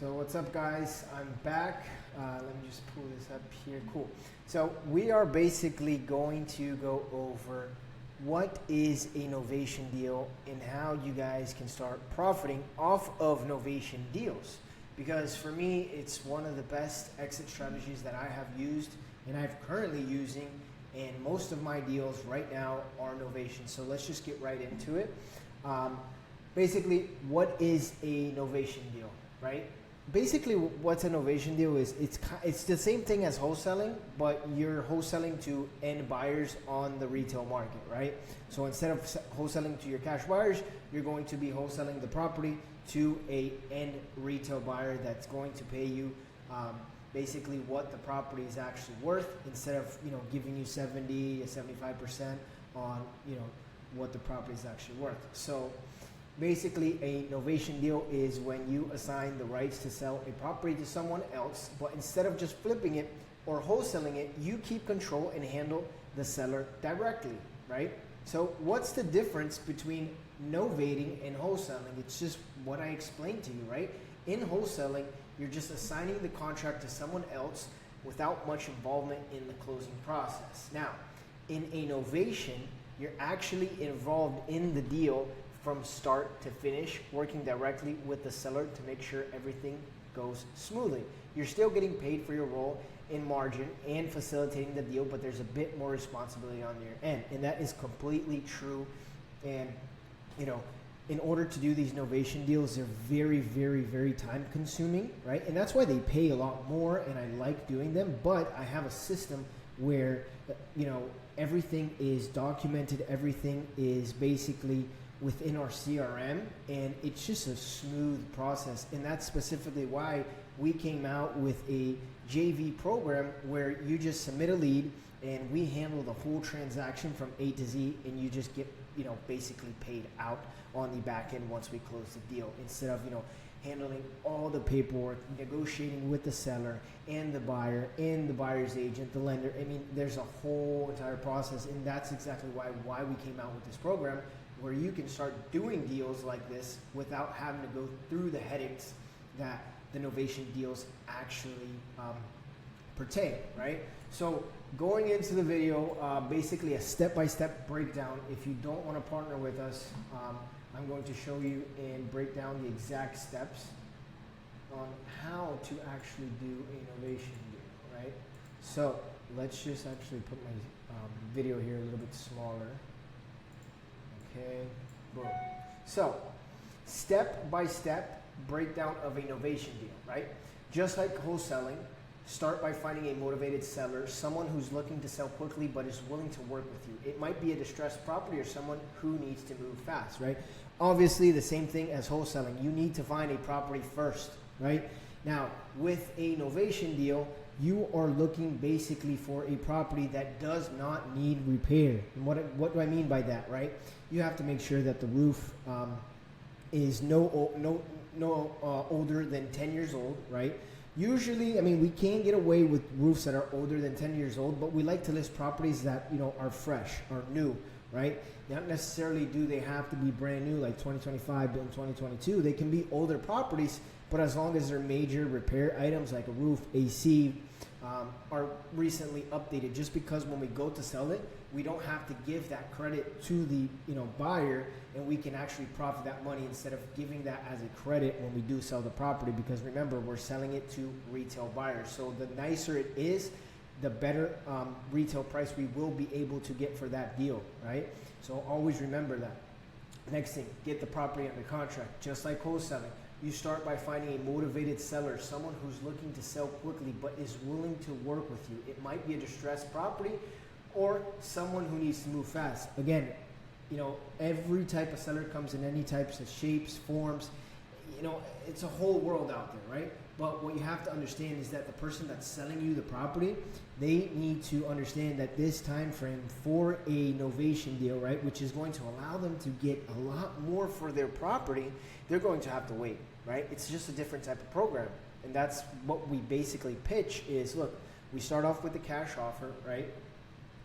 So what's up, guys? I'm back. Let me just pull this up here. Cool. So we are basically going to go over what is a Novation deal and how you guys can start profiting off of Novation deals. Because for me, it's one of the best exit strategies that I have used and I'm currently using, and most of my deals right now are Novation. So let's just get right into it. Basically, what is a Novation deal, right? Basically, what's a Novation deal is it's the same thing as wholesaling, but you're wholesaling to end buyers on the retail market, right? So instead of wholesaling to your cash buyers, you're going to be wholesaling the property to a end retail buyer that's going to pay you basically what the property is actually worth, instead of giving you 70 to 75% on what the property is actually worth. So basically, a Novation deal is when you assign the rights to sell a property to someone else, but instead of just flipping it or wholesaling it, you keep control and handle the seller directly, right? So what's the difference between novating and wholesaling? It's just what I explained to you, right? In wholesaling, you're just assigning the contract to someone else without much involvement in the closing process. Now, in a Novation, you're actually involved in the deal from start to finish, working directly with the seller to make sure everything goes smoothly. You're still getting paid for your role in margin and facilitating the deal, but there's a bit more responsibility on your end, and that is completely true. And in order to do these Novation deals, they're very, very, very time consuming, right? And that's why they pay a lot more, and I like doing them. But I have a system where everything is documented, everything is basically within our CRM, and it's just a smooth process. And that's specifically why we came out with a JV program where you just submit a lead and we handle the whole transaction from A to Z, and you just get basically paid out on the back end once we close the deal, instead of handling all the paperwork, negotiating with the seller and the buyer and the buyer's agent, the lender. I mean, there's a whole entire process, and that's exactly why we came out with this program, where you can start doing deals like this without having to go through the headaches that the Novation deals actually pertain, right? So going into the video, basically a step-by-step breakdown. If you don't want to partner with us, I'm going to show you and break down the exact steps on how to actually do a Novation deal, right? So let's just actually put my video here a little bit smaller. Okay, boom. So, step-by-step breakdown of a Novation deal, right? Just like wholesaling, start by finding a motivated seller, someone who's looking to sell quickly but is willing to work with you. It might be a distressed property or someone who needs to move fast, right? Obviously, the same thing as wholesaling. You need to find a property first, right? Now, with a Novation deal, you are looking basically for a property that does not need repair. And what do I mean by that, right? You have to make sure that the roof is no older than 10 years old, right? Usually, I mean, we can get away with roofs that are older than 10 years old, but we like to list properties that are fresh, are new, right? Not necessarily do they have to be brand new, like 2025 and 2022. They can be older properties, but as long as they're major repair items like a roof, AC, are recently updated, just because when we go to sell it, we don't have to give that credit to the buyer, and we can actually profit that money instead of giving that as a credit when we do sell the property, because remember, we're selling it to retail buyers. So the nicer it is, the better retail price we will be able to get for that deal, right? So always remember that. Next thing, get the property under contract. Just like wholesaling, you start by finding a motivated seller, someone who's looking to sell quickly but is willing to work with you. It might be a distressed property or someone who needs to move fast. Again, every type of seller comes in any types of shapes, forms. It's a whole world out there, right? But what you have to understand is that the person that's selling you the property, they need to understand that this time frame for a Novation deal, right, which is going to allow them to get a lot more for their property, they're going to have to wait, right? It's just a different type of program. And that's what we basically pitch is, look, we start off with the cash offer, right?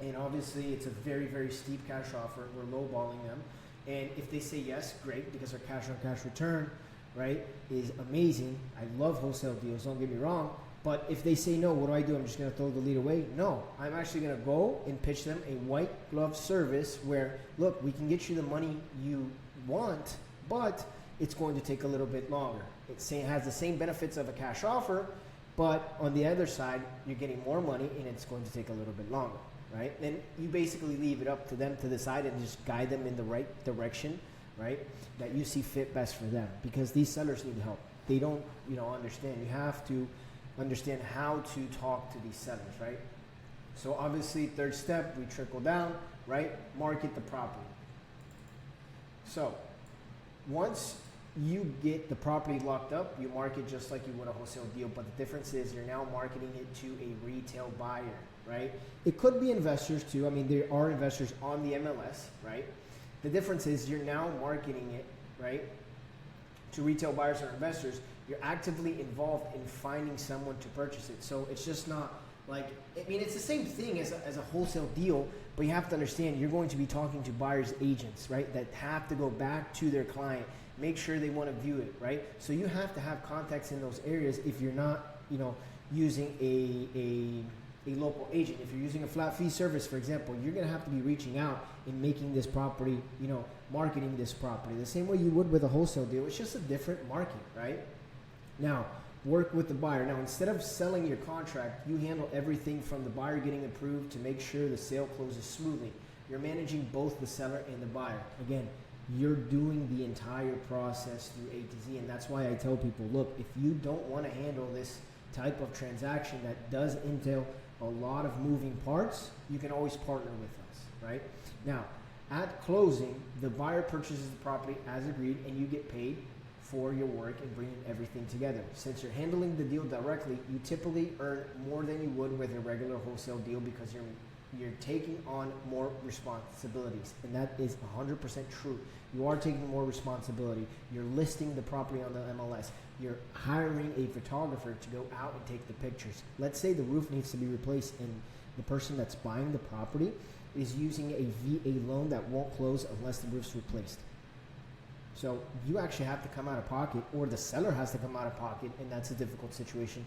And obviously it's a very, very steep cash offer. We're lowballing them. And if they say yes, great, because our cash on cash return right, is amazing. I love wholesale deals, don't get me wrong. But if they say no, what do? I'm just going to throw the lead away? No, I'm actually going to go and pitch them a white glove service where, look, we can get you the money you want, but it's going to take a little bit longer. It has the same benefits of a cash offer, but on the other side, you're getting more money and it's going to take a little bit longer, right? And you basically leave it up to them to decide and just guide them in the right direction, right, that you see fit best for them, because these sellers need help. They don't, understand. You have to understand how to talk to these sellers, right? So obviously, third step, we trickle down, right? Market the property. So once you get the property locked up, you market just like you would a wholesale deal, but the difference is you're now marketing it to a retail buyer, right? It could be investors too. I mean, there are investors on the MLS, right? The difference is you're now marketing it, right, to retail buyers or investors. You're actively involved in finding someone to purchase it. So it's just not like, it's the same thing as a wholesale deal, but you have to understand you're going to be talking to buyer's agents, right, that have to go back to their client, make sure they want to view it, right? So you have to have contacts in those areas if you're not, using a local agent. If you're using a flat fee service, for example, you're going to have to be reaching out and making this property, marketing this property the same way you would with a wholesale deal. It's just a different market, right? Now, work with the buyer. Now, instead of selling your contract, you handle everything from the buyer getting approved to make sure the sale closes smoothly. You're managing both the seller and the buyer. Again, you're doing the entire process through A to Z, and that's why I tell people, look, if you don't want to handle this type of transaction that does entail a lot of moving parts, you can always partner with us, right? Now, at closing, the buyer purchases the property as agreed, and you get paid for your work and bringing everything together. Since you're handling the deal directly, you typically earn more than you would with a regular wholesale deal because you're taking on more responsibilities, and that is 100% true. You are taking more responsibility. You're listing the property on the MLS. You're hiring a photographer to go out and take the pictures. Let's say the roof needs to be replaced and the person that's buying the property is using a VA loan that won't close unless the roof's replaced. So you actually have to come out of pocket, or the seller has to come out of pocket, and that's a difficult situation,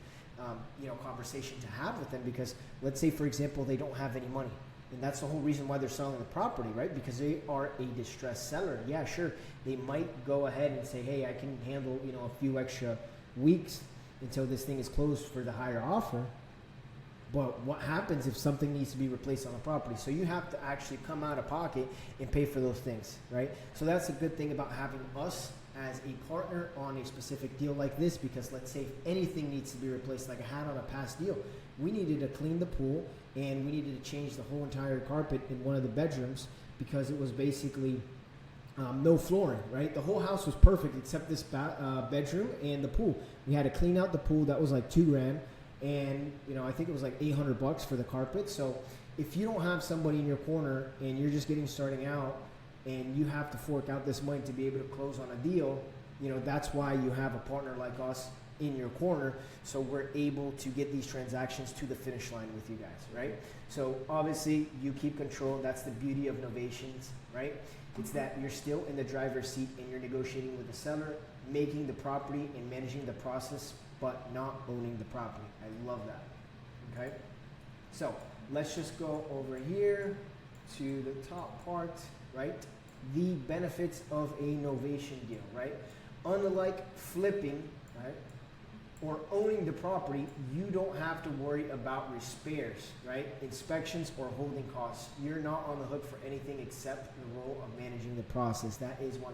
conversation to have with them, because let's say, for example, they don't have any money. And that's the whole reason why they're selling the property, right? Because they are a distressed seller. Yeah, sure, they might go ahead and say, hey, I can handle, a few extra weeks until this thing is closed for the higher offer. But what happens if something needs to be replaced on the property? So you have to actually come out of pocket and pay for those things, right? So that's a good thing about having us as a partner on a specific deal like this, because let's say if anything needs to be replaced, like I had on a past deal, we needed to clean the pool and we needed to change the whole entire carpet in one of the bedrooms because it was basically no flooring, right? The whole house was perfect except this bedroom and the pool. We had to clean out the pool. That was like $2,000. And, I think it was like $800 for the carpet. So if you don't have somebody in your corner and you're just starting out and you have to fork out this money to be able to close on a deal, that's why you have a partner like us in your corner. So we're able to get these transactions to the finish line with you guys, right? So obviously you keep control. That's the beauty of Novations, right? It's that you're still in the driver's seat and you're negotiating with the seller, making the property and managing the process, but not owning the property. I love that, okay? So let's just go over here to the top part, right? The benefits of a Novation deal, right? Unlike flipping, right, or owning the property, you don't have to worry about repairs, right? Inspections or holding costs. You're not on the hook for anything except the role of managing the process. That is 100%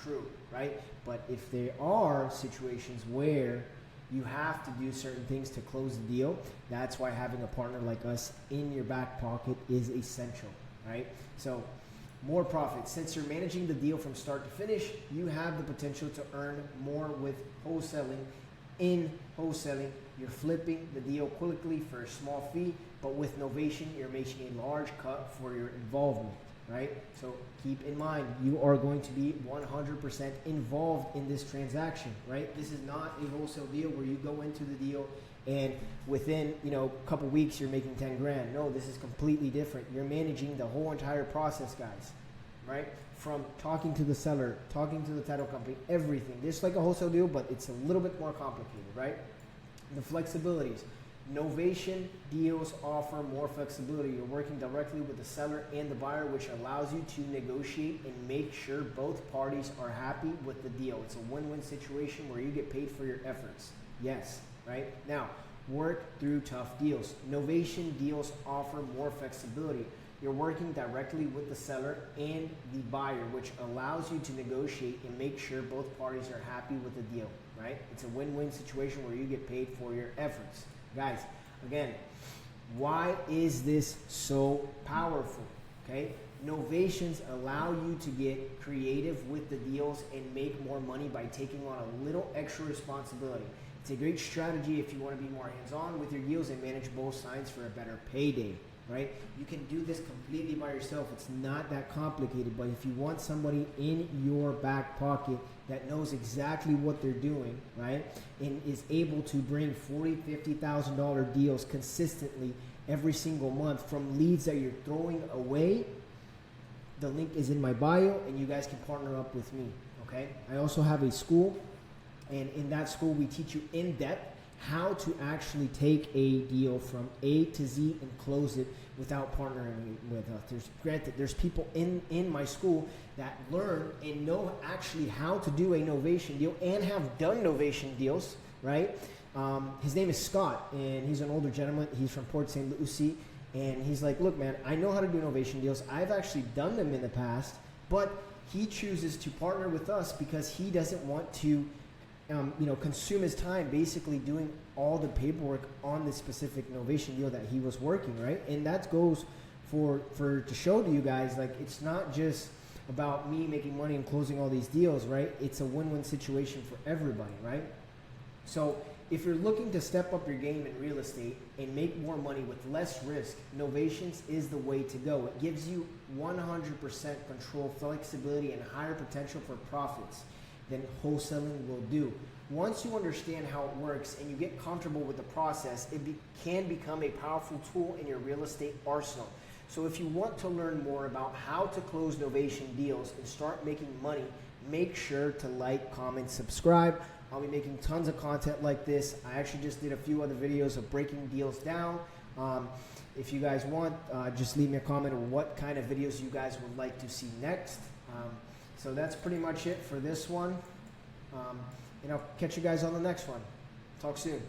true, right? But if there are situations where you have to do certain things to close the deal, that's why having a partner like us in your back pocket is essential, right? So more profit. Since you're managing the deal from start to finish, you have the potential to earn more with wholesaling. In wholesaling, you're flipping the deal quickly for a small fee, but with Novation, you're making a large cut for your involvement, right? So keep in mind, you are going to be 100% involved in this transaction, right? This is not a wholesale deal where you go into the deal and within, a couple weeks, you're making 10 grand. No, this is completely different. You're managing the whole entire process, guys, right? From talking to the seller, talking to the title company, everything. Just like a wholesale deal, but it's a little bit more complicated, right? The flexibilities. Novation deals offer more flexibility. You're working directly with the seller and the buyer, which allows you to negotiate and make sure both parties are happy with the deal. It's a win-win situation where you get paid for your efforts. Yes, right? Now, work through tough deals. Novation deals offer more flexibility. You're working directly with the seller and the buyer, which allows you to negotiate and make sure both parties are happy with the deal, right? It's a win-win situation where you get paid for your efforts. Guys, again, why is this so powerful? Okay, novations allow you to get creative with the deals and make more money by taking on a little extra responsibility. It's a great strategy if you want to be more hands-on with your deals and manage both sides for a better payday, right? You can do this completely by yourself. It's not that complicated, but if you want somebody in your back pocket that knows exactly what they're doing, right, and is able to bring $40,000, $50,000 deals consistently every single month from leads that you're throwing away, the link is in my bio, and you guys can partner up with me, okay? I also have a school, and in that school we teach you in depth how to actually take a deal from A to Z and close it without partnering with us. There's people in my school that learn and know actually how to do a novation deal and have done novation deals, right? His name is Scott, and he's an older gentleman. He's from Port St. Lucie, and he's like, look, man, I know how to do novation deals. I've actually done them in the past, but he chooses to partner with us because he doesn't want to consume his time basically doing all the paperwork on this specific novation deal that he was working, right? And that goes for to show to you guys, like, it's not just about me making money and closing all these deals, right? It's a win-win situation for everybody, right? So if you're looking to step up your game in real estate and make more money with less risk, novations is the way to go. It gives you 100% control, flexibility, and higher potential for profits than wholesaling will do. Once you understand how it works and you get comfortable with the process, it can become a powerful tool in your real estate arsenal. So if you want to learn more about how to close novation deals and start making money, make sure to like, comment, subscribe. I'll be making tons of content like this. I actually just did a few other videos of breaking deals down. If you guys want, just leave me a comment on what kind of videos you guys would like to see next. So that's pretty much it for this one. And I'll catch you guys on the next one. Talk soon.